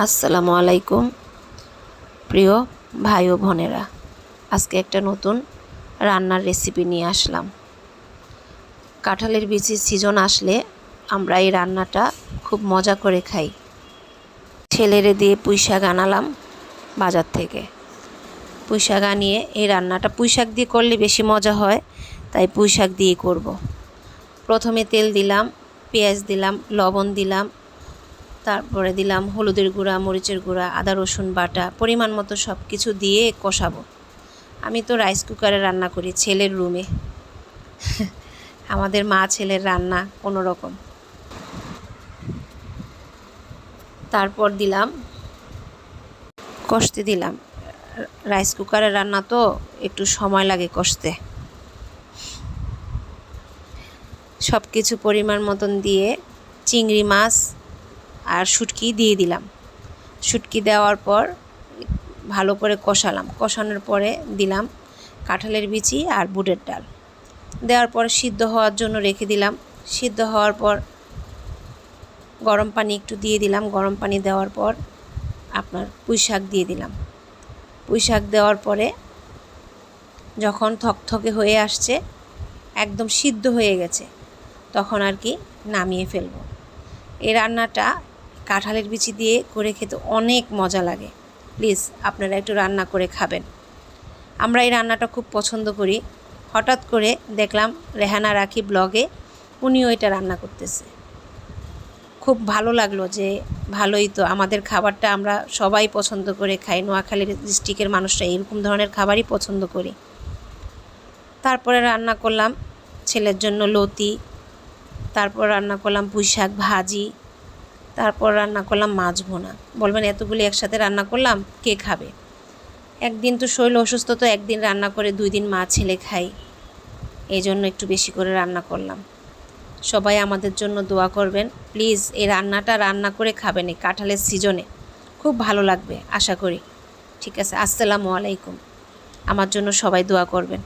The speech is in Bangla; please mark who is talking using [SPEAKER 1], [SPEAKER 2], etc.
[SPEAKER 1] আসসালামু আলাইকুম প্রিয় ভাই ও বোনেরা, আজকে একটা নতুন রান্নার রেসিপি নিয়ে আসলাম। কাঁঠালের বিচির সিজন আসলে আমরা এই রান্নাটা খুব মজা করে খাই। ছেলেরে দিয়ে পুঁই শাক আনালাম বাজার থেকে। পুঁই শাক আনিয়ে এই রান্নাটা পুঁই শাক দিয়ে করলে বেশি মজা হয়, তাই পুঁই শাক দিয়ে করব। প্রথমে তেল দিলাম, পেঁয়াজ দিলাম, লবণ দিলাম, তারপরে দিলাম হলুদের গুঁড়া, মরিচের গুঁড়া, আদা রসুন বাটা, পরিমাণ মতো সব কিছু দিয়ে কষাবো। আমি তো রাইস কুকারে রান্না করি ছেলের রুমে। আমাদের মা ছেলের রান্না কোনো রকম। তারপর দিলাম, কষতে দিলাম। রাইস কুকারে রান্না তো একটু সময় লাগে কষতে। সব কিছু পরিমাণ মতন দিয়ে চিংড়ি মাছ আর শুটকি দিয়ে দিলাম। শুটকি দেওয়ার পর ভালো করে কষালাম। কষানোর পরে দিলাম কাঁঠালের বিচি আর বুটের ডাল। দেওয়ার পর সিদ্ধ হওয়ার জন্য রেখে দিলাম। সিদ্ধ হওয়ার পর গরম পানি একটু দিয়ে দিলাম। গরম পানি দেওয়ার পর আপনার পুঁই শাক দিয়ে দিলাম। পুঁই শাক দেওয়ার পরে যখন থকথকে হয়ে আসছে, একদম সিদ্ধ হয়ে গেছে, তখন আর কি নামিয়ে ফেলবো। এই রান্নাটা কাঁঠালের বিচি দিয়ে করে খেতে অনেক মজা লাগে। প্লিজ আপনারা একটু রান্না করে খাবেন। আমরা এই রান্নাটা খুব পছন্দ করি। হঠাৎ করে দেখলাম রেহানা রাখি ব্লগে উনিও এটা রান্না করতেছে। খুব ভালো লাগলো যে ভালোই তো, আমাদের খাবারটা আমরা সবাই পছন্দ করে খাই। নোয়াখালী ডিস্ট্রিক্টের মানুষরা এরকম ধরনের খাবারই পছন্দ করি। তারপরে রান্না করলাম ছেলের জন্য লতি, তারপর রান্না করলাম পুঁই শাক ভাজি, তারপর রান্না করলাম মাছ ভুনা। বলবেন এতগুলি একসাথে রান্না করলাম, কে খাবে? একদিন তো শরীর অসুস্থ, তো একদিন রান্না করে 2 দিন মা ছেলে খাই, এই জন্য একটু বেশি করে রান্না করলাম। সবাই আমাদের জন্য দোয়া করবেন প্লিজ। এই রান্নাটা রান্না করে খাবেন এই কাঁঠালের সিজনে, খুব ভালো লাগবে আশা করি। ঠিক আছে, আসসালামু আলাইকুম। আমার জন্য সবাই দোয়া করবেন।